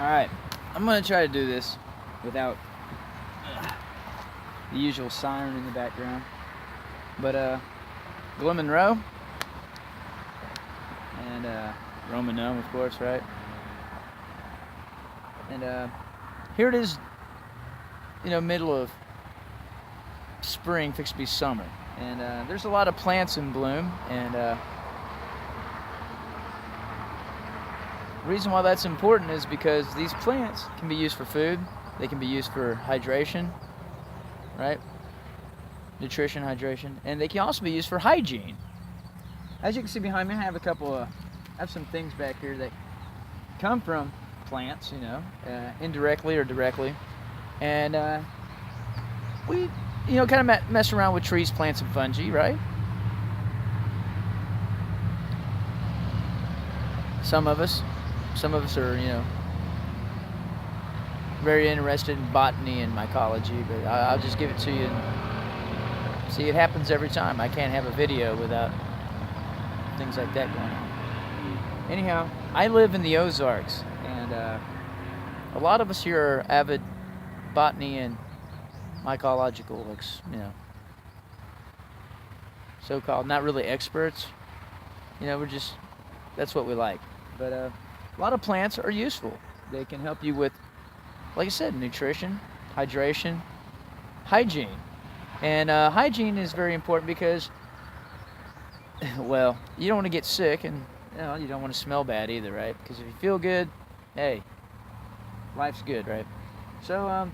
Alright, I'm going to try to do this without the usual siren in the background. But, Glen Monroe, and Roman Gnome, of course, right? And here it is, middle of spring, fixed to be summer. And there's a lot of plants in bloom, and the reason why that's important is because these plants can be used for food, they can be used for hydration, right? Nutrition, hydration, and they can also be used for hygiene. As you can see behind me, I have some things back here that come from plants, indirectly or directly, and we, kind of mess around with trees, plants, and fungi, right? Some of us are, very interested in botany and mycology, but I'll just give it to you. See, it happens every time. I can't have a video without things like that going on. Anyhow, I live in the Ozarks, and a lot of us here are avid botany and mycological, so-called, not really experts. That's what we like. But a lot of plants are useful. They can help you with, like I said, nutrition, hydration, hygiene. And hygiene is very important because, well, you don't want to get sick, and you don't want to smell bad either, right? Because if you feel good, hey, life's good, right? So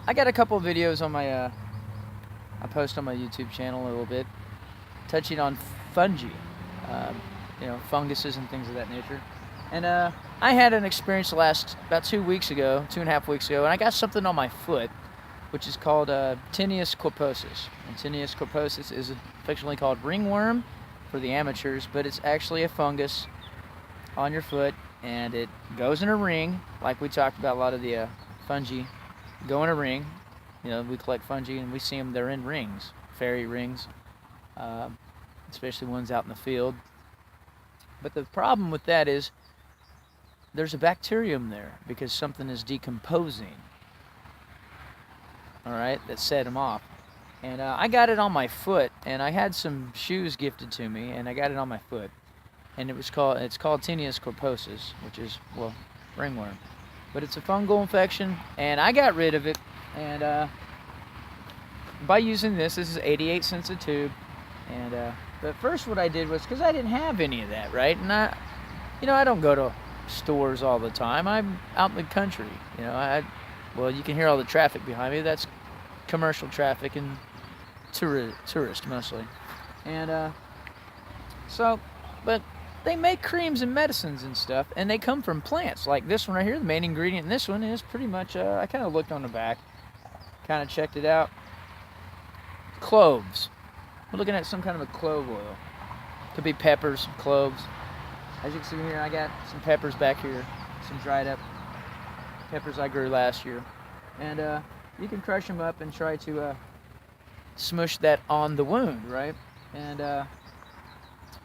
I got a couple of videos on my I post on my YouTube channel a little bit, touching on fungi, funguses and things of that nature. And I had an experience about 2.5 weeks ago, and I got something on my foot, which is called Tineas corposis. And Tineas corposis is affectionately called ringworm for the amateurs, but it's actually a fungus on your foot, and it goes in a ring, like we talked about. A lot of the fungi go in a ring. We collect fungi, and we see them, they're in rings, fairy rings, especially ones out in the field. But the problem with that is there's a bacterium there because something is decomposing. All right, that set them off. And I got it on my foot, and I had some shoes gifted to me, and I got it on my foot. And it's called Tineas corposis, which is, ringworm. But it's a fungal infection, and I got rid of it. And by using this is 88 cents a tube. And but first what I did was, because I didn't have any of that, right? And I don't go to stores all the time. I'm out in the country. You can hear all the traffic behind me. That's commercial traffic and tourist mostly. And but they make creams and medicines and stuff, and they come from plants. Like this one right here, the main ingredient in this one is pretty much, I kind of looked on the back, kind of checked it out. Cloves. We're looking at some kind of a clove oil. Could be peppers, cloves. As you can see here, I got some peppers back here, some dried up peppers I grew last year. And you can crush them up and try to smush that on the wound, right? And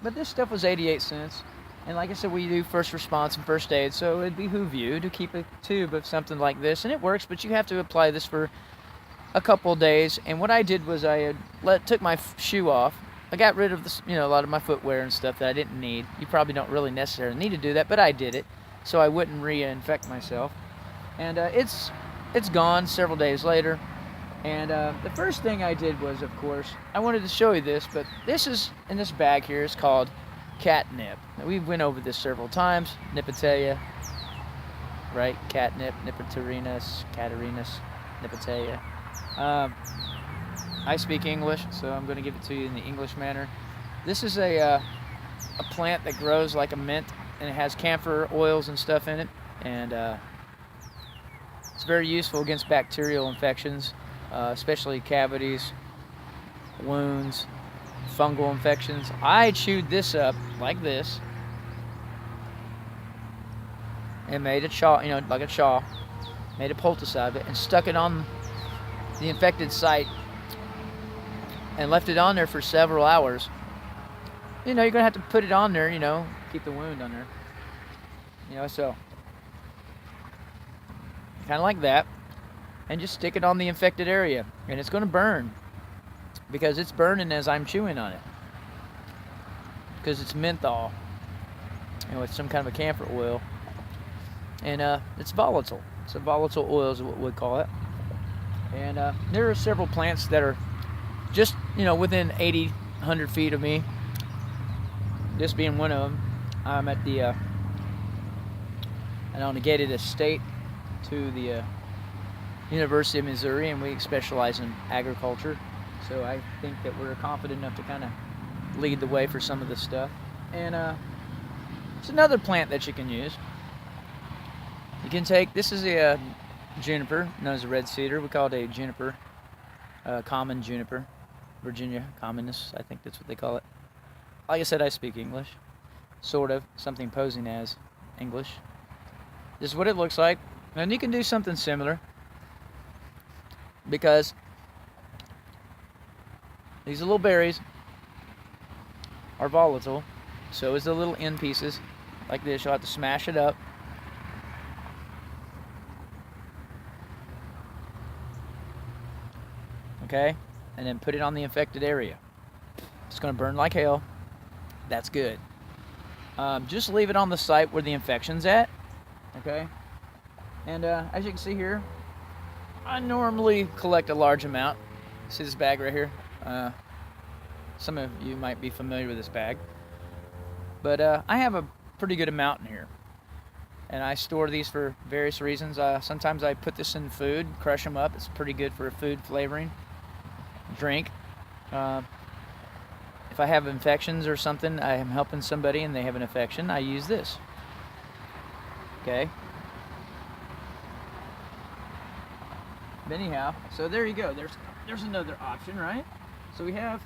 but this stuff was 88 cents. And like I said, we do first response and first aid, so it'd behoove you to keep a tube of something like this. And it works, but you have to apply this for a couple of days. And what I did was I took my shoe off. I got rid of this, a lot of my footwear and stuff that I didn't need. You probably don't really necessarily need to do that, but I did it so I wouldn't reinfect myself. And it's gone several days later. And the first thing I did was, of course, I wanted to show you this, but this is in this bag here. It's called catnip. Now, we went over this several times. Nipotea, right? Catnip, Nipoterinas, Catarinas, Nipotea. I speak English, so I'm going to give it to you in the English manner. This is a plant that grows like a mint, and it has camphor oils and stuff in it, and it's very useful against bacterial infections, especially cavities, wounds, fungal infections. I chewed this up like this and made a chaw, like a chaw, made a poultice out of it and stuck it on the infected site and left it on there for several hours. You're gonna have to put it on there, keep the wound on there. So kind of like that, and just stick it on the infected area, and it's going to burn because it's burning as I'm chewing on it, because it's menthol, it's some kind of a camphor oil, and it's volatile. It's a volatile oil is what we'd call it. And there are several plants that are just within 80, 100 feet of me, this being one of them. I'm at the on a gated estate to the University of Missouri, and we specialize in agriculture, so I think that we're confident enough to kind of lead the way for some of this stuff. And it's another plant that you can use. You can take, this is a juniper, known as a red cedar. We call it a juniper, common juniper, Virginia commonus, I think that's what they call it. Like I said, I speak English, sort of, something posing as English. This is what it looks like, and you can do something similar, because these little berries are volatile. So is the little end pieces, like this. You'll have to smash it up. Okay, and then put it on the infected area. It's going to burn like hell. That's good. Just leave it on the site where the infection's at. Okay, and as you can see here, I normally collect a large amount. See this bag right here? Some of you might be familiar with this bag, but I have a pretty good amount in here, and I store these for various reasons. Sometimes I put this in food, crush them up. It's pretty good for a food flavoring drink. If I have infections or something, I am helping somebody and they have an infection, I use this. Okay. But anyhow, so there you go. There's another option, right? So we have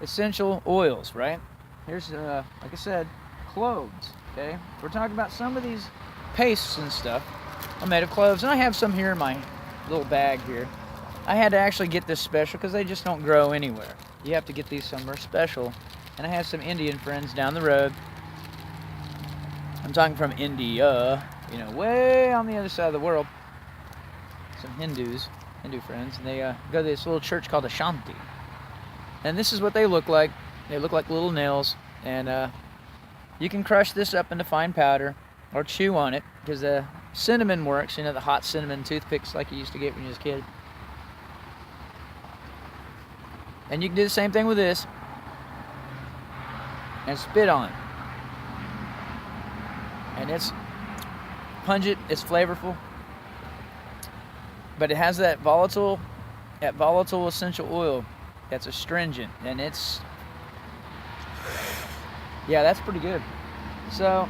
essential oils, right? Here's, like I said, cloves. Okay. We're talking about some of these pastes and stuff are made of cloves, and I have some here in my little bag here. I had to actually get this special because they just don't grow anywhere. You have to get these somewhere special. And I have some Indian friends down the road. I'm talking from India, way on the other side of the world. Some Hindu friends, and they go to this little church called Ashanti. And this is what they look like. They look like little nails, and you can crush this up into fine powder or chew on it, because the cinnamon works, the hot cinnamon toothpicks like you used to get when you was a kid. And you can do the same thing with this and spit on it. And it's pungent, it's flavorful, but it has that volatile essential oil that's astringent, and it's, yeah, that's pretty good. So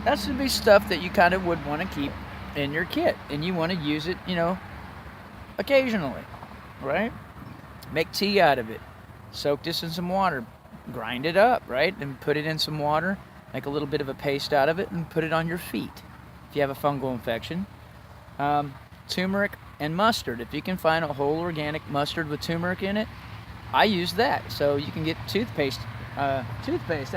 that should be stuff that you kind of would want to keep in your kit, and you want to use it, occasionally, right? Make tea out of it. Soak this in some water. Grind it up, right? And put it in some water. Make a little bit of a paste out of it and put it on your feet if you have a fungal infection. Turmeric and mustard. If you can find a whole organic mustard with turmeric in it, I use that. So you can get toothpaste. That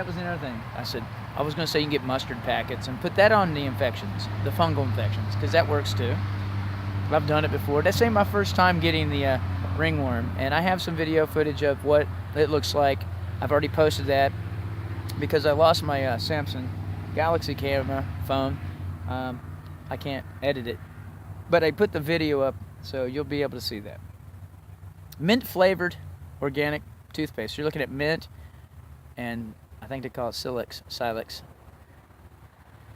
was another thing. I was going to say you can get mustard packets and put that on the infections, the fungal infections, because that works too. I've done it before. This ain't my first time getting the ringworm, and I have some video footage of what it looks like. I've already posted that because I lost my Samsung Galaxy camera phone. I can't edit it, but I put the video up so you'll be able to see that. Mint flavored organic toothpaste. You're looking at mint, and I think they call it silex,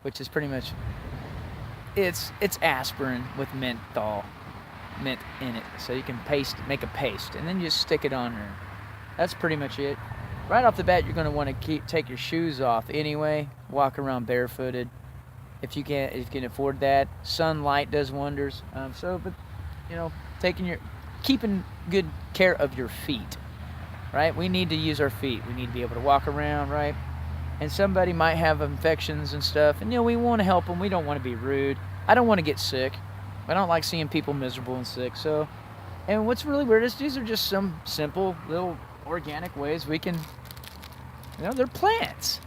which is pretty much, it's aspirin with mint in it, so you can make a paste, and then you just stick it on her. That's pretty much it. Right off the bat, you're going to want to take your shoes off anyway. Walk around barefooted if you can afford that. Sunlight does wonders. Keeping good care of your feet, right? We need to use our feet. We need to be able to walk around, right? And somebody might have infections and stuff, and we want to help them. We don't want to be rude. I don't want to get sick. I don't like seeing people miserable and sick. So, and what's really weird is these are just some simple little organic ways we can, they're plants.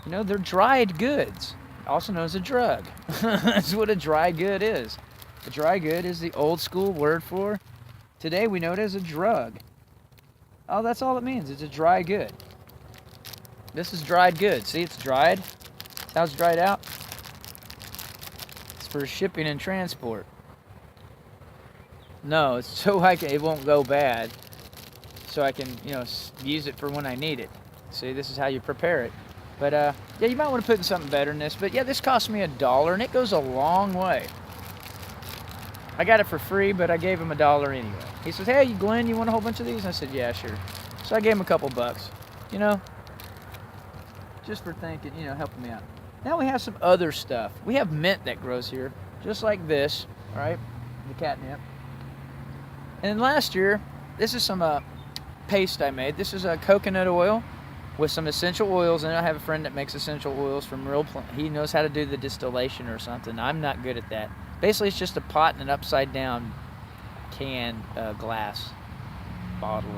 They're dried goods. also known as a drug. That's what a dry good is. A dry good is the old school word for, today we know it as a drug. Oh, that's all it means. It's a dry good. This is dried good. See, it's dried. That's how it's dried out. It's for shipping and transport. No, it's so it won't go bad. So I can, use it for when I need it. See, this is how you prepare it. But, yeah, you might want to put in something better than this. But, yeah, this cost me $1, and it goes a long way. I got it for free, but I gave him $1 anyway. He says, hey, Glenn, you want a whole bunch of these? And I said, yeah, sure. So I gave him a couple bucks, just for thinking, helping me out. Now we have some other stuff. We have mint that grows here, just like this, right? The catnip. And then last year, this is some paste I made. This is a coconut oil with some essential oils, and I have a friend that makes essential oils from real plant. He knows how to do the distillation or something. I'm not good at that. Basically, it's just a pot and an upside down can, glass bottle.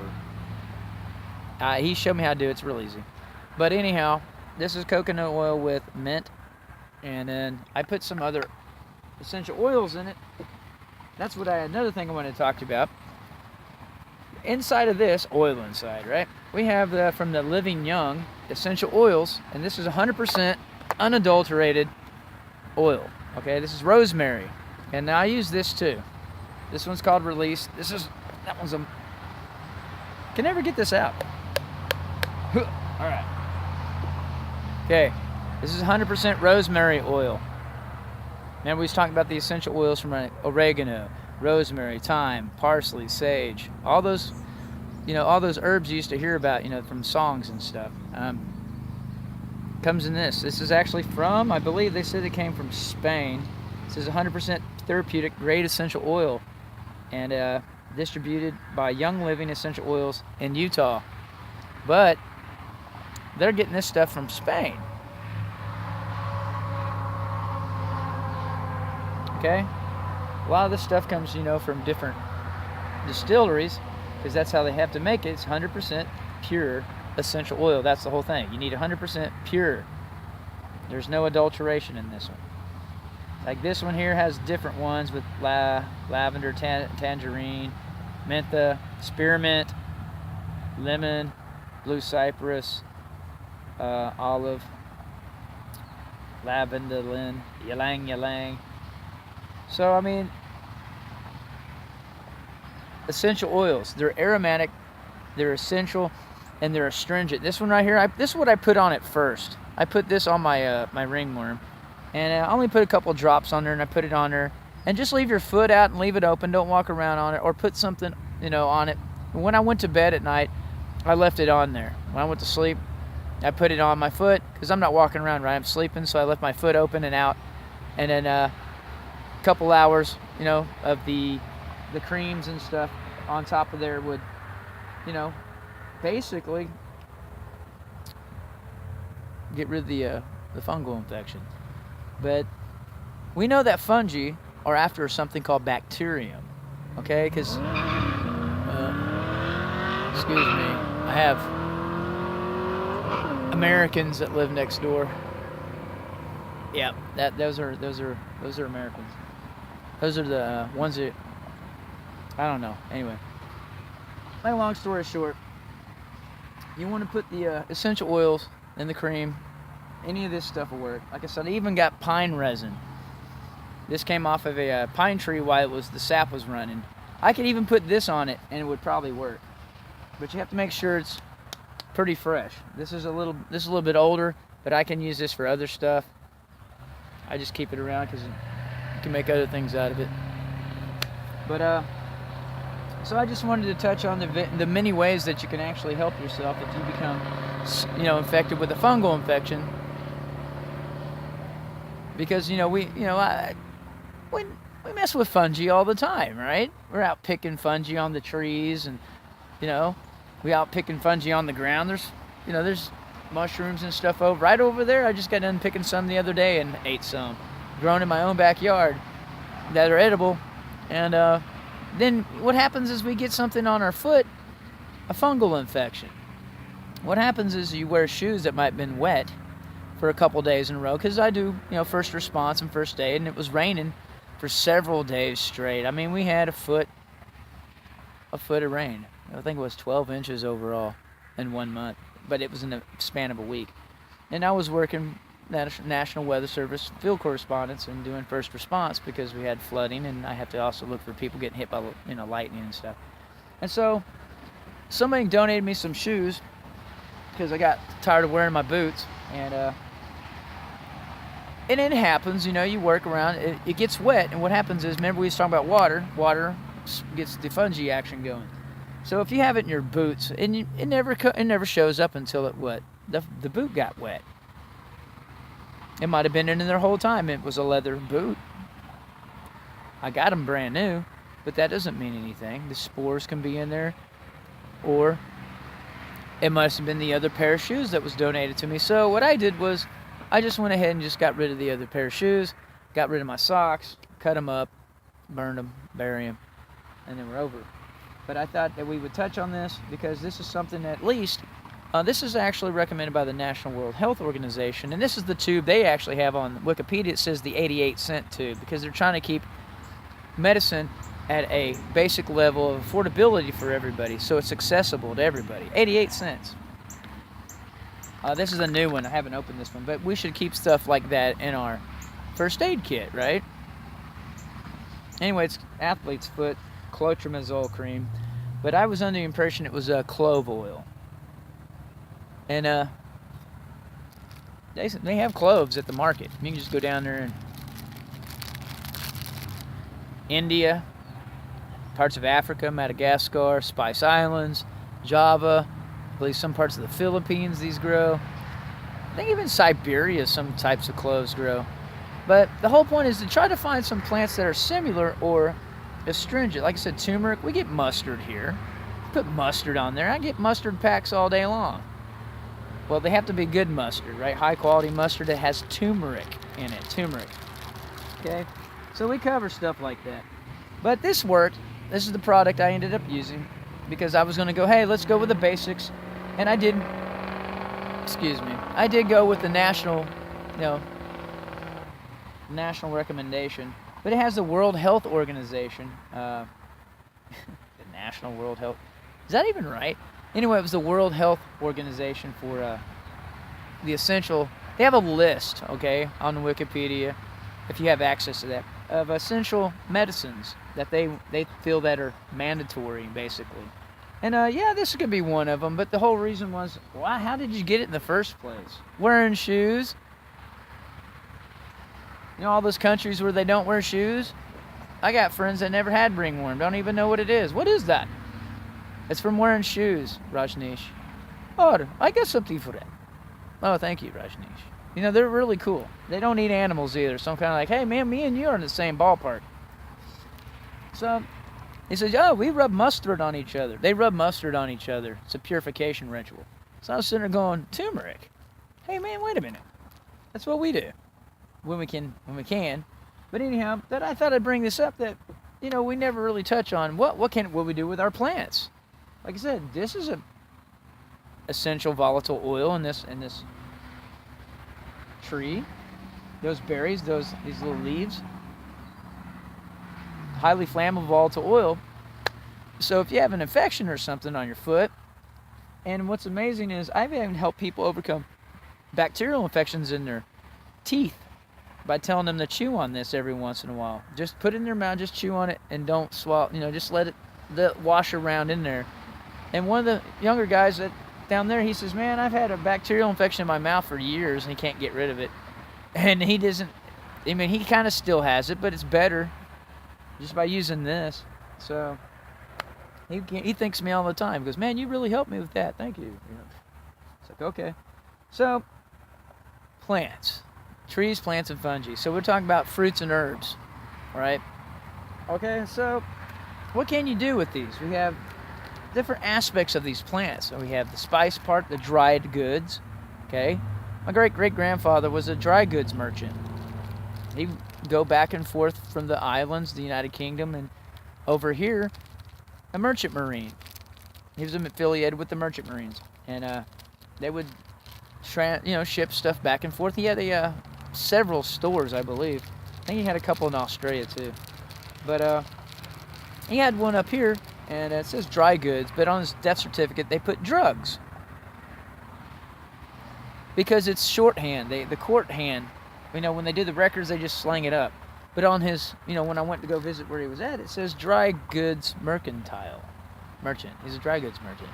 He showed me how to do it. It's real easy. But anyhow, this is coconut oil with mint, and then I put some other essential oils in it. That's another thing I wanted to talk to you about. Inside of this, oil inside, right? We have from the Living Young essential oils, and this is 100% unadulterated oil. Okay, this is rosemary, and now I use this too. This one's called Release. That one's can never get this out. All right. Okay, this is 100% rosemary oil. Remember we was talking about the essential oils from oregano, rosemary, thyme, parsley, sage, all those herbs you used to hear about, from songs and stuff. Comes in this. This is actually from, I believe they said it came from Spain. This is 100% therapeutic grade essential oil, and distributed by Young Living Essential Oils in Utah. But they're getting this stuff from Spain. Okay? A lot of this stuff comes, from different distilleries, because that's how they have to make it. It's 100% pure essential oil. That's the whole thing. You need 100% pure. There's no adulteration in this one. Like this one here has different ones with lavender, tangerine, mentha, spearmint, lemon, blue cypress, olive, lavender, ylang ylang. So, I mean, essential oils. They're aromatic, they're essential, and they're astringent. This one right here, this is what I put on it first. I put this on my my ringworm, and I only put a couple drops on there, and I put it on there. And just leave your foot out and leave it open. Don't walk around on it, or put something, on it. When I went to bed at night, I left it on there. When I went to sleep, I put it on my foot, because I'm not walking around, right? I'm sleeping, so I left my foot open and out. And then a couple hours, of the creams and stuff on top of there would, basically get rid of the fungal infection. But we know that fungi are after something called bacterium, okay? Because, excuse me, I have Americans that live next door. Yeah, those are Americans. Those are the ones that, I don't know. Anyway, make a long story short, you want to put the essential oils in the cream. Any of this stuff will work. Like I said, I even got pine resin. This came off of a pine tree while the sap was running. I could even put this on it and it would probably work. But you have to make sure it's pretty fresh. This is a little bit older, but I can use this for other stuff. I just keep it around because you can make other things out of it. But so I just wanted to touch on the many ways that you can actually help yourself if you become, infected with a fungal infection. Because we mess with fungi all the time, right? We're out picking fungi on the trees, and we out picking fungi on the ground. There's mushrooms and stuff right over there. I just got done picking some the other day and ate some, grown in my own backyard, that are edible. And then what happens is we get something on our foot, a fungal infection. What happens is you wear shoes that might have been wet for a couple days in a row, because I do, first response and first aid, and it was raining for several days straight. I mean, we had a foot of rain. I think it was 12 inches overall in 1 month, but it was in the span of a week. And I was working National Weather Service field correspondence and doing first response because we had flooding, and I have to also look for people getting hit by lightning and stuff. And so somebody donated me some shoes because I got tired of wearing my boots, and it happens, you work around, it gets wet, and what happens is, remember we was talking about water gets the fungi action going. So if you have it in your boots, and it never shows up until the boot got wet. It might have been in there the whole time. It was a leather boot. I got them brand new, but that doesn't mean anything. The spores can be in there, or it must have been the other pair of shoes that was donated to me. So what I did was, I just went ahead and just got rid of the other pair of shoes, got rid of my socks, cut them up, burned them, bury them, and then we're over. But I thought that we would touch on this because this is something that, at least, this is actually recommended by the National World Health Organization, and this is the tube they actually have on Wikipedia. It says the 88-cent tube because they're trying to keep medicine at a basic level of affordability for everybody, so it's accessible to everybody. 88 cents. This is a new one. I haven't opened this one, but we should keep stuff like that in our first aid kit, right? Anyway, it's athlete's foot clotrimazole cream, but I was under the impression it was clove oil. And they have cloves at the market. You can just go down there and India, parts of Africa, Madagascar, Spice Islands, Java, I believe some parts of the Philippines these grow. I think even Siberia some types of cloves grow. But the whole point is to try to find some plants that are similar or astringent. Like I said, turmeric, we get mustard here. Put mustard on there. I get mustard packs all day long. Well, they have to be good mustard, right? High quality mustard that has turmeric in it. Turmeric. Okay? So we cover stuff like that. But this worked. This is the product I ended up using because I was going to go, hey, let's go with the basics. And I did, I did go with the national recommendation. But it has the World Health Organization. The National World Health. Is that even right? Anyway, it was the World Health Organization for the essential. They have a list, okay, on Wikipedia, if you have access to that, of essential medicines that they feel that are mandatory, basically. And yeah, this could be one of them. But the whole reason was, why? How did you get it in the first place? Wearing shoes. All those countries where they don't wear shoes. I got friends that never had ringworm. Don't even know what it is. What is that? It's from wearing shoes, Rajneesh. Oh, I got something for that. Oh, thank you, Rajneesh. They're really cool. They don't eat animals either. So I'm kind of like, hey, man, me and you are in the same ballpark. So he says, oh, we rub mustard on each other. They rub mustard on each other. It's a purification ritual. So I was sitting there going, turmeric. Hey, man, wait a minute. That's what we do when we can. But anyhow, that I thought I'd bring this up that, we never really touch on what we do with our plants. Like I said, this is a essential volatile oil in this tree. Those berries, these little leaves, highly flammable volatile oil. So if you have an infection or something on your foot, and what's amazing is I've even helped people overcome bacterial infections in their teeth by telling them to chew on this every once in a while. Just put it in their mouth, just chew on it, and don't swallow. Just let it wash around in there. And one of the younger guys down there, he says, man, I've had a bacterial infection in my mouth for years, and he can't get rid of it. And he doesn't, he kind of still has it, but it's better just by using this. So he thanks me all the time. He goes, man, you really helped me with that. Thank you. It's like, okay. So, plants. Trees, plants, and fungi. So we're talking about fruits and herbs, right? Okay, so what can you do with these? We have different aspects of these plants. So we have the spice part, the dried goods, okay? My great-great-grandfather was a dry goods merchant. He'd go back and forth from the islands, the United Kingdom, and over here, a merchant marine. He was affiliated with the merchant marines. And they would ship stuff back and forth. He had several stores, I believe. I think he had a couple in Australia too. But he had one up here, and it says dry goods, but on his death certificate they put drugs. Because it's shorthand. The court hand, when they do the records, they just slang it up. But on his, when I went to go visit where he was at, it says dry goods merchant. He's a dry goods merchant.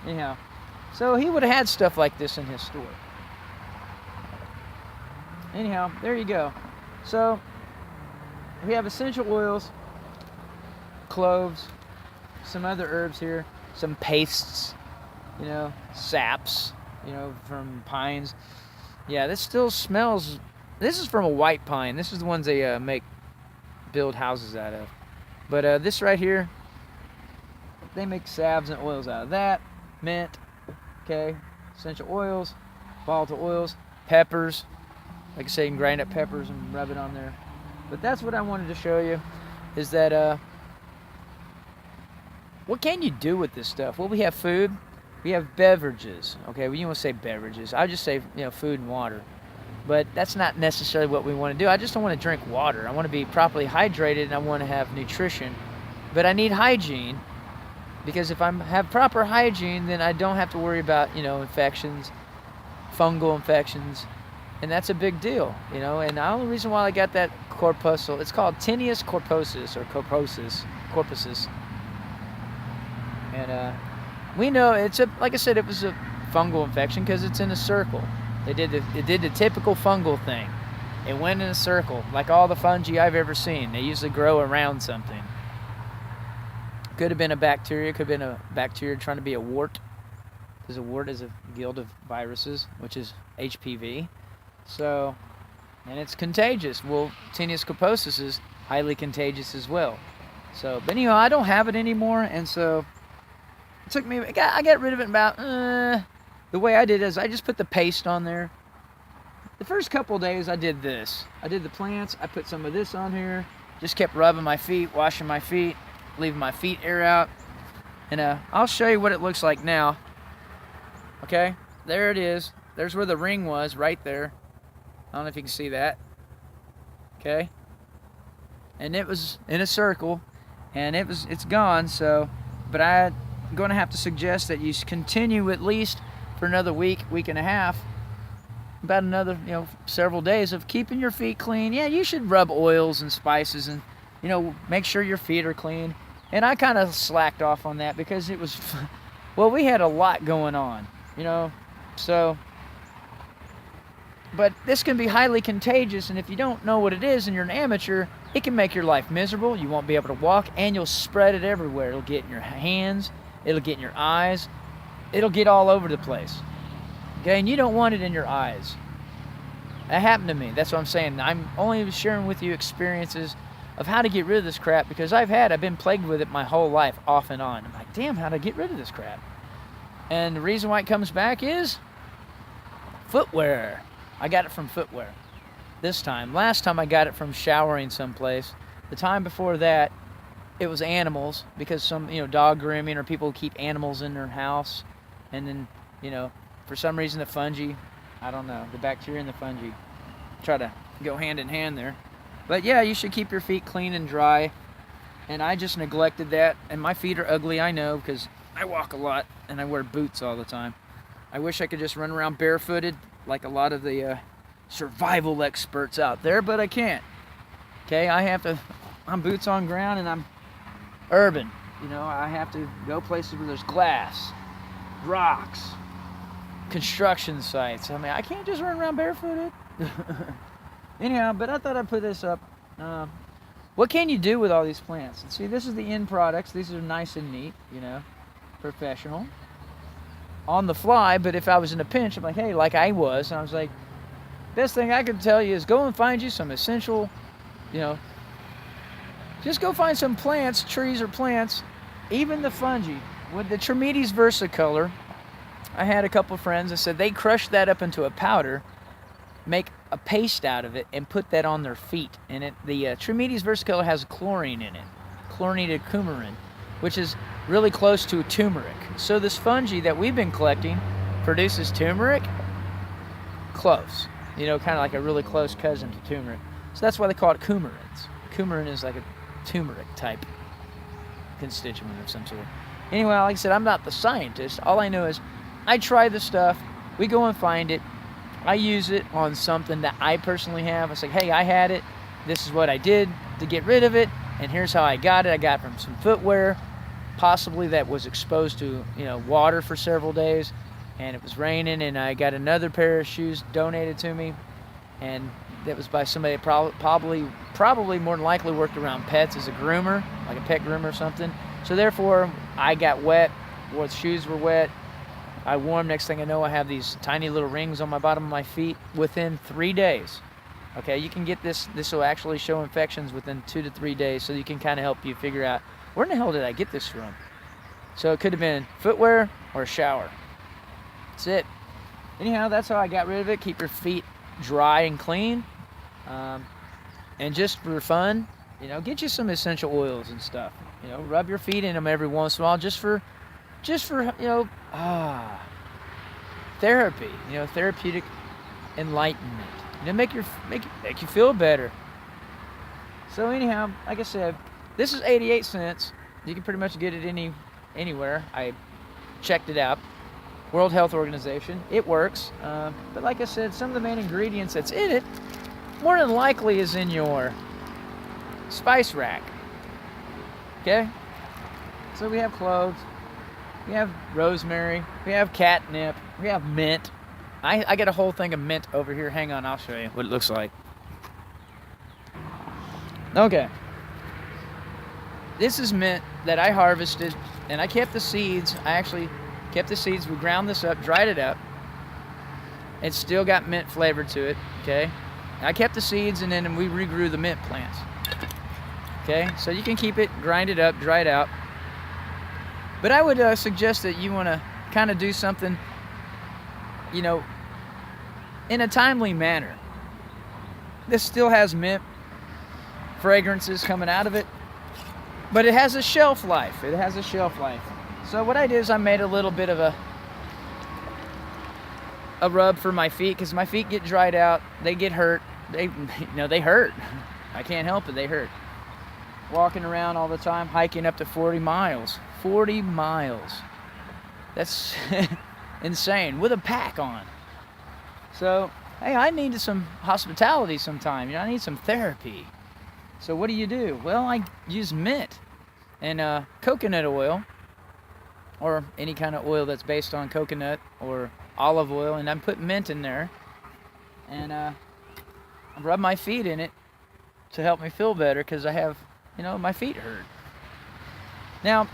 Anyhow, so he would have had stuff like this in his store. Anyhow, there you go. So we have essential oils, cloves, some other herbs here, some pastes, saps, from pines. Yeah, this still smells. This is from a white pine. This is the ones they build houses out of. But this right here, they make salves and oils out of that. Mint, okay, essential oils, volatile oils, peppers. Like I say, you can grind up peppers and rub it on there. But that's what I wanted to show you, is that what can you do with this stuff? Well, we have food, we have beverages. Okay, well, you want to say beverages. I just say food and water. But that's not necessarily what we want to do. I just don't want to drink water. I want to be properly hydrated, and I want to have nutrition. But I need hygiene, because if I have proper hygiene, then I don't have to worry about, infections, fungal infections, and that's a big deal, And the only reason why I got that corpuscle, it's called Tineas corposis, or corposis. And we know like I said, it was a fungal infection because it's in a circle. It did the typical fungal thing. It went in a circle, like all the fungi I've ever seen. They usually grow around something. Could have been a bacteria, could have been a bacteria trying to be a wart, because a wart is a guild of viruses, which is HPV. So, and it's contagious. Well, Tineas corposis is highly contagious as well. So, but anyhow, I don't have it anymore, and so it took me. I got rid of it about. The way I did is I just put the paste on there. The first couple of days I did this. I did the plants. I put some of this on here. Just kept rubbing my feet, washing my feet, leaving my feet air out. And I'll show you what it looks like now. Okay, there it is. There's where the ring was, right there. I don't know if you can see that. Okay. And it was in a circle, and it's gone. So, but I'm going to have to suggest that you continue at least for another week and a half, about another, several days of keeping your feet clean. Yeah, you should rub oils and spices and, make sure your feet are clean. And I kind of slacked off on that because it was, well, we had a lot going on, so, but this can be highly contagious, and if you don't know what it is and you're an amateur, it can make your life miserable. You won't be able to walk, and you'll spread it everywhere. It'll get in your hands, it'll get in your eyes, it'll get all over the place. Okay, and you don't want it in your eyes. That happened to me. That's what I'm saying. I'm only sharing with you experiences of how to get rid of this crap, because I've been plagued with it my whole life, off and on. I'm like, damn, how to get rid of this crap? And the reason why it comes back is footwear. I got it from footwear this time. Last time I got it from showering someplace. The time before that, it was animals, because some, dog grooming, or people keep animals in their house. And then, for some reason the fungi, I don't know, the bacteria and the fungi try to go hand in hand there. But yeah, you should keep your feet clean and dry. And I just neglected that. And my feet are ugly, I know, because I walk a lot and I wear boots all the time. I wish I could just run around barefooted like a lot of the survival experts out there, but I can't. Okay, I'm boots on ground, and I'm urban. I have to go places where there's glass, rocks, construction sites. I can't just run around barefooted. Anyhow, but I thought I'd put this up. What can you do with all these plants? And see, this is the end products. These are nice and neat, professional. On the fly, but if I was in a pinch, I'm like, hey, like I was, and I was like, best thing I could tell you is go and find you some essential, just go find some plants, trees or plants, even the fungi. With the Tirmidhi Versicolor, I had a couple friends that said they crushed that up into a powder, make a paste out of it, and put that on their feet. And the Tirmidhi Versicolor has chlorine in it, chlorinated coumarin, which is really close to turmeric. So this fungi that we've been collecting produces turmeric? Close. You know, kind of like a really close cousin to turmeric. So that's why they call it coumarins. Coumarin is like a turmeric type constituent of some sort. Anyway, like I said, I'm not the scientist. All I know is I try the stuff, we go and find it, I use it on something that I personally have. I say, hey, I had it, this is what I did to get rid of it, and here's how I got it. I got it from some footwear, possibly that was exposed to, you know, water for several days, and it was raining, and I got another pair of shoes donated to me, and that was by somebody that probably more than likely worked around pets as a groomer, like a pet groomer or something. So therefore, I got wet, the shoes were wet, I wore them. Next thing I know, I have these tiny little rings on my bottom of my feet within 3 days. Okay, you can get this will actually show infections within 2 to 3 days, so you can kind of help you figure out, where in the hell did I get this from? So it could have been footwear or a shower. That's it. Anyhow, that's how I got rid of it. Keep your feet dry and clean. And just for fun, you know, get you some essential oils and stuff. You know, rub your feet in them every once in a while, just for you know, therapy. You know, therapeutic enlightenment. You know, make you feel better. So anyhow, like I said, this is 88 cents. You can pretty much get it anywhere. I checked it out. World Health Organization. It works. But like I said, some of the main ingredients that's in it, more than likely is in your spice rack. Okay? So we have cloves, we have rosemary, we have catnip, we have mint. I got a whole thing of mint over here. Hang on, I'll show you what it looks like. Okay. This is mint that I harvested, and I kept the seeds. I actually kept the seeds. We ground this up, dried it up. It's still got mint flavor to it, okay? I kept the seeds, and then we regrew the mint plants. Okay, so you can keep it, grind it up, dry it out. But I would suggest that you want to kind of do something, you know, in a timely manner. This still has mint fragrances coming out of it, but it has a shelf life. It has a shelf life. So what I did is I made a little bit of a rub for my feet, because my feet get dried out, they get hurt. They hurt. I can't help it, they hurt. Walking around all the time, hiking up to 40 miles. 40 miles. That's insane, with a pack on. So, hey, I needed some hospitality sometime. You know, I need some therapy. So what do? Well, I use mint and coconut oil, or any kind of oil that's based on coconut or olive oil, and I put mint in there, and I rub my feet in it to help me feel better, because I have, you know, my feet hurt. Now,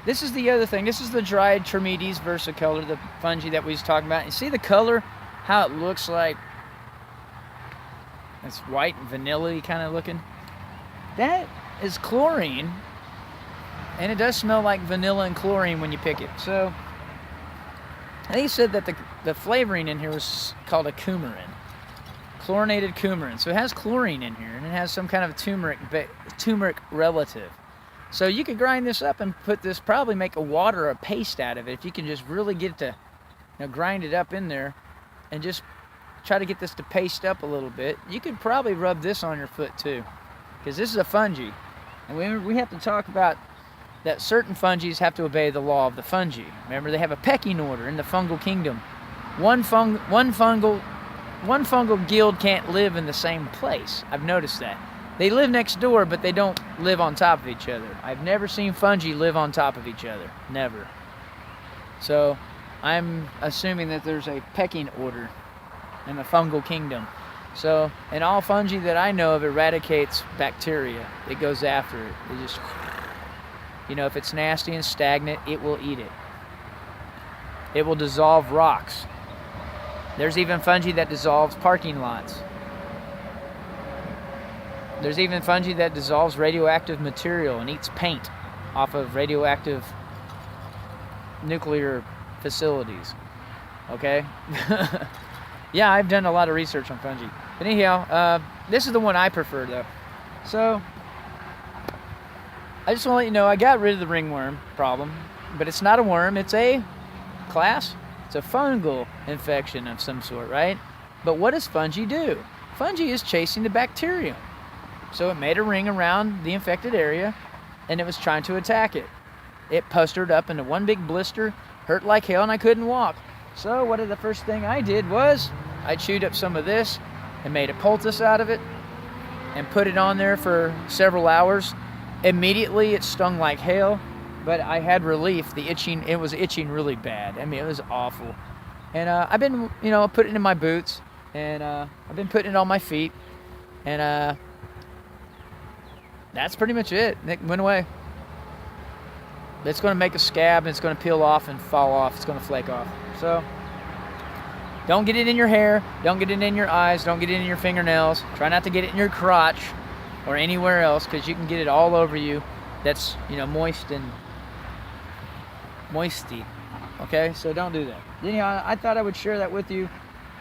this is the other thing. This is the dried Tirmidhi Versicolor, the fungi that we was talking about. You see the color, how it looks like it's white and vanilla-y kind of looking? That is chlorine, and it does smell like vanilla and chlorine when you pick it. So, I think he said that the flavoring in here was called a coumarin. Chlorinated coumarin. So it has chlorine in here, and it has some kind of turmeric relative. So you could grind this up and put this, probably make a water or a paste out of it, if you can just really get it to, you know, grind it up in there and just try to get this to paste up a little bit. You could probably rub this on your foot too, because this is a fungi, and we have to talk about that certain fungi have to obey the law of the fungi. Remember, they have a pecking order in the fungal kingdom. One fungal guild can't live in the same place. I've noticed that. They live next door, but they don't live on top of each other. I've never seen fungi live on top of each other. Never. So I'm assuming that there's a pecking order in the fungal kingdom. So, and all fungi that I know of eradicates bacteria. It goes after it. It just, you know, if it's nasty and stagnant, it will eat it. It will dissolve rocks. There's even fungi that dissolves parking lots. There's even fungi that dissolves radioactive material and eats paint off of radioactive nuclear facilities. Okay? Yeah, I've done a lot of research on fungi. But anyhow, this is the one I prefer, though. So, I just want to let you know, I got rid of the ringworm problem. But it's not a worm, it's a class. It's a fungal infection of some sort, right? But what does fungi do? Fungi is chasing the bacterium. So it made a ring around the infected area, and it was trying to attack it. It pustered up into one big blister, hurt like hell, and I couldn't walk. So the first thing I did was I chewed up some of this and made a poultice out of it and put it on there for several hours. Immediately it stung like hell, but I had relief. It was itching really bad. I mean, it was awful. And I've been, putting it in my boots, and I've been putting it on my feet, and that's pretty much it. It went away. It's going to make a scab, and it's going to peel off and fall off. It's going to flake off. So don't get it in your hair. Don't get it in your eyes. Don't get it in your fingernails. Try not to get it in your crotch or anywhere else, because you can get it all over you. That's, moist and moisty. Okay, so don't do that. Anyhow, I thought I would share that with you,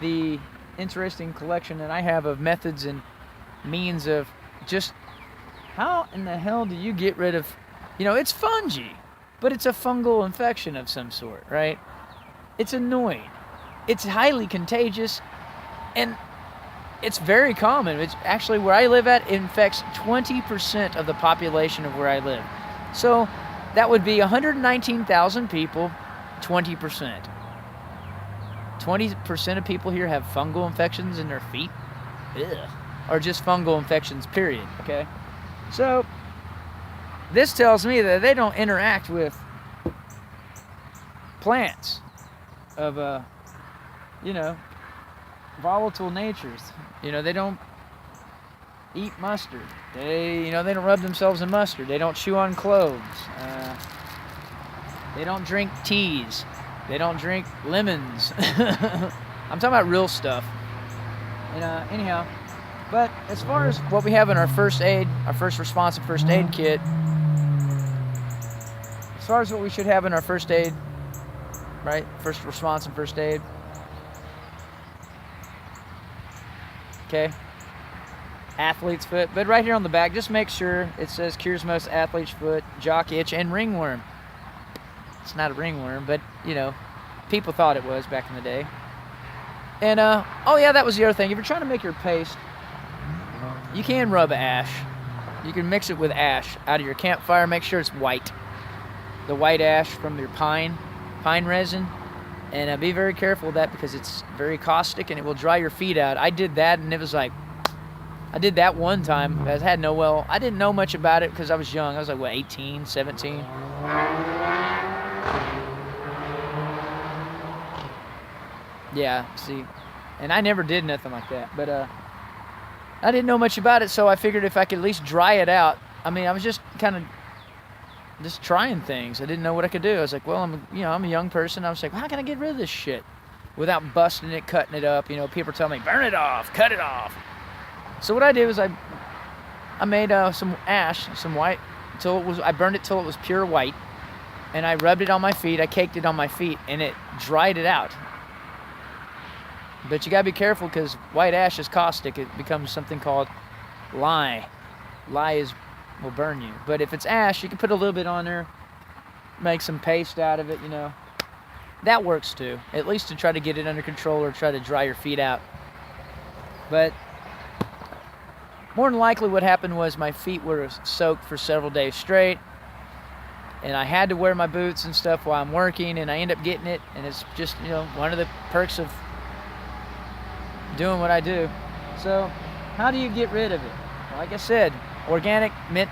the interesting collection that I have of methods and means of just how in the hell do you get rid of, it's fungi, but it's a fungal infection of some sort, right? It's annoying. It's highly contagious, and it's very common. It's actually where I live at, it infects 20% of the population of where I live. So that would be 119,000 people, 20%. 20% of people here have fungal infections in their feet. Ugh. Or just fungal infections, period, okay? So this tells me that they don't interact with plants of, volatile natures. They don't eat mustard. They don't rub themselves in mustard. They don't chew on cloves. They don't drink teas. They don't drink lemons. I'm talking about real stuff. Anyhow. But as far as what we have in our first aid, our first response and first aid kit, as far as what we should have in our first aid, right? First response and first aid. Okay. Athlete's foot. But right here on the back, just make sure it says cures most athlete's foot, jock itch, and ringworm. It's not a ringworm, but, people thought it was back in the day. And, oh yeah, that was the other thing. If you're trying to make your paste, you can rub ash. You can mix it with ash out of your campfire. Make sure it's white. The white ash from your pine resin. And be very careful of that, because it's very caustic and it will dry your feet out. I did that, and it was like, I did that one time. I didn't know much about it because I was young. I was like, 18, 17? Yeah, see. And I never did nothing like that. But I didn't know much about it, so I figured if I could at least dry it out. I mean, I was just kind of just trying things. I didn't know what I could do. I was like, well, I'm a young person. I was like, how can I get rid of this shit without busting it, cutting it up? People tell me, burn it off, cut it off. So what I did was I made some ash, some white, I burned it till it was pure white, and I rubbed it on my feet. I caked it on my feet, and it dried it out. But you gotta be careful, because white ash is caustic. It becomes something called lye. Lye will burn you. But if it's ash, you can put a little bit on there, make some paste out of it. That works too. At least to try to get it under control or try to dry your feet out. But more than likely, what happened was my feet were soaked for several days straight, and I had to wear my boots and stuff while I'm working, and I end up getting it, and it's just one of the perks of doing what I do. So how do you get rid of it? Like I said, organic mint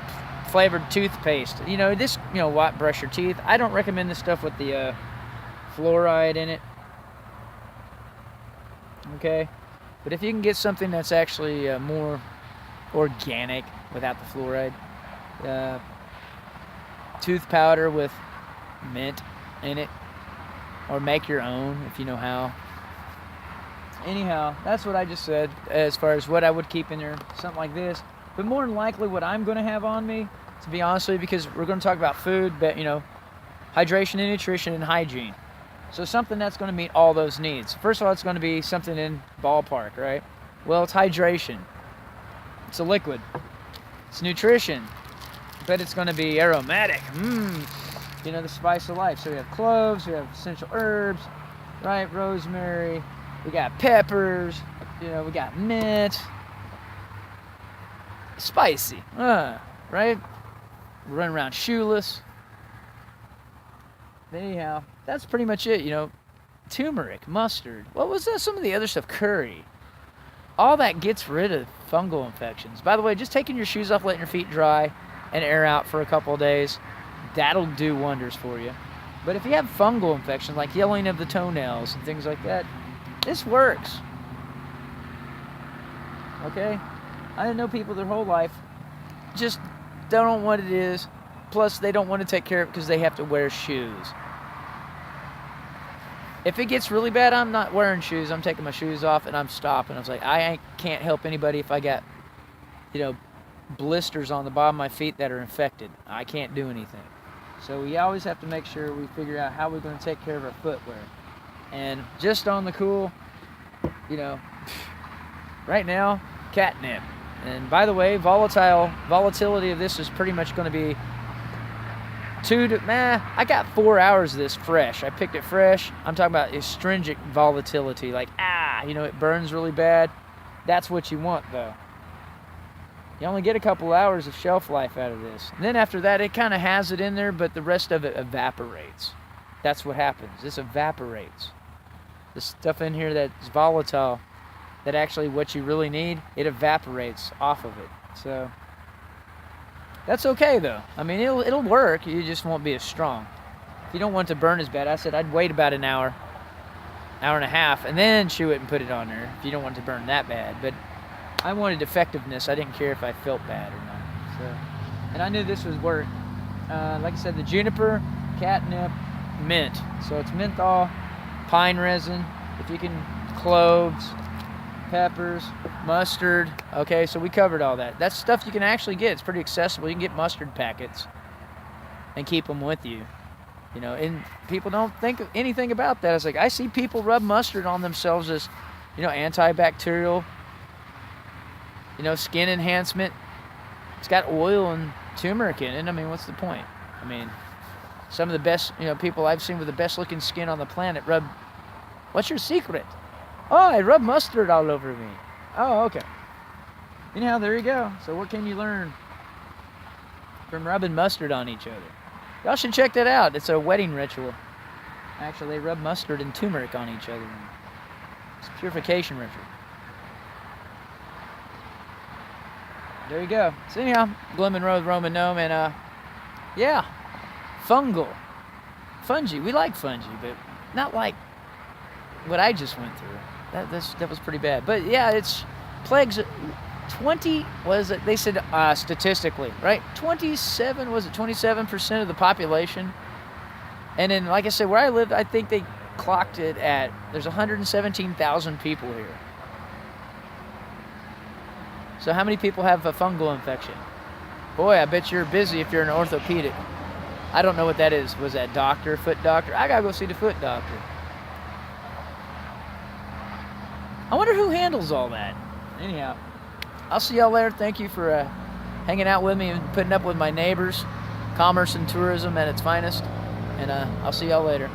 flavored toothpaste. This wipe, brush your teeth. I don't recommend this stuff with the fluoride in it. Okay, but if you can get something that's actually more organic without the fluoride, tooth powder with mint in it, or make your own if you know how. Anyhow, that's what I just said as far as what I would keep in there, something like this. But more than likely what I'm going to have on me, to be honest with you, because we're going to talk about food, but hydration and nutrition and hygiene. So something that's going to meet all those needs. First of all, it's going to be something in ballpark, right? Well, it's hydration. It's a liquid. It's nutrition. But it's going to be aromatic. The spice of life. So we have cloves, we have essential herbs, right? Rosemary. We got peppers. You know, we got mint. Spicy. Right? We're running around shoeless. Anyhow, that's pretty much it, you know. Turmeric, mustard. What was that? Some of the other stuff, curry. All that gets rid of fungal infections. By the way, just taking your shoes off, letting your feet dry, and air out for a couple of days, that'll do wonders for you. But if you have fungal infections, like yellowing of the toenails and things like that, this works. Okay? I know people their whole life just don't know what it is. Plus, they don't want to take care of it because they have to wear shoes. If it gets really bad, I'm not wearing shoes. I'm taking my shoes off and I'm stopping. I was like, I can't help anybody if I got, you know, blisters on the bottom of my feet that are infected. I can't do anything. So we always have to make sure we figure out how we're going to take care of our footwear. And just on the cool, you know, right now, catnip. And by the way, volatility of this is pretty much going to be I got 4 hours of this fresh. I picked it fresh. I'm talking about astringent volatility, like, you know, it burns really bad. That's what you want, though. You only get a couple hours of shelf life out of this. And then after that, it kind of has it in there, but the rest of it evaporates. That's what happens. This evaporates. The stuff in here that's volatile, that actually what you really need, it evaporates off of it. So that's okay, though. I mean, it'll work. You just won't be as strong. If you don't want it to burn as bad, I said I'd wait about an hour and a half, and then chew it and put it on there if you don't want it to burn that bad. But I wanted effectiveness. I didn't care if I felt bad or not. So, and I knew this was work. Like I said, the juniper, catnip, mint. So it's menthol, pine resin, if you can, cloves, peppers, mustard. Okay, so we covered all that. That's stuff you can actually get. It's pretty accessible. You can get mustard packets and keep them with you. You know, and people don't think anything about that. It's like, I see people rub mustard on themselves as, you know, antibacterial, you know, skin enhancement. It's got oil and turmeric in it. I mean, what's the point? I mean, some of the best, you know, people I've seen with the best looking skin on the planet rub. What's your secret? Oh, I rub mustard all over me. Oh, okay. Anyhow, there you go. So what can you learn from rubbing mustard on each other? Y'all should check that out. It's a wedding ritual. Actually, they rub mustard and turmeric on each other. It's a purification ritual. There you go. So anyhow, Glimmin' Road, Roman Gnome, and yeah, fungi. We like fungi, but not like what I just went through. That was pretty bad. But yeah, it's plagues 20, was it? They said statistically, right? 27% of the population. And then, like I said, where I lived, I think they clocked it at, there's 117,000 people here. So how many people have a fungal infection? Boy, I bet you're busy if you're an orthopedic. I don't know what that is. Was that doctor, foot doctor? I gotta go see the foot doctor. I wonder who handles all that. Anyhow, I'll see y'all later. Thank you for hanging out with me and putting up with my neighbors. Commerce and tourism at its finest. And I'll see y'all later.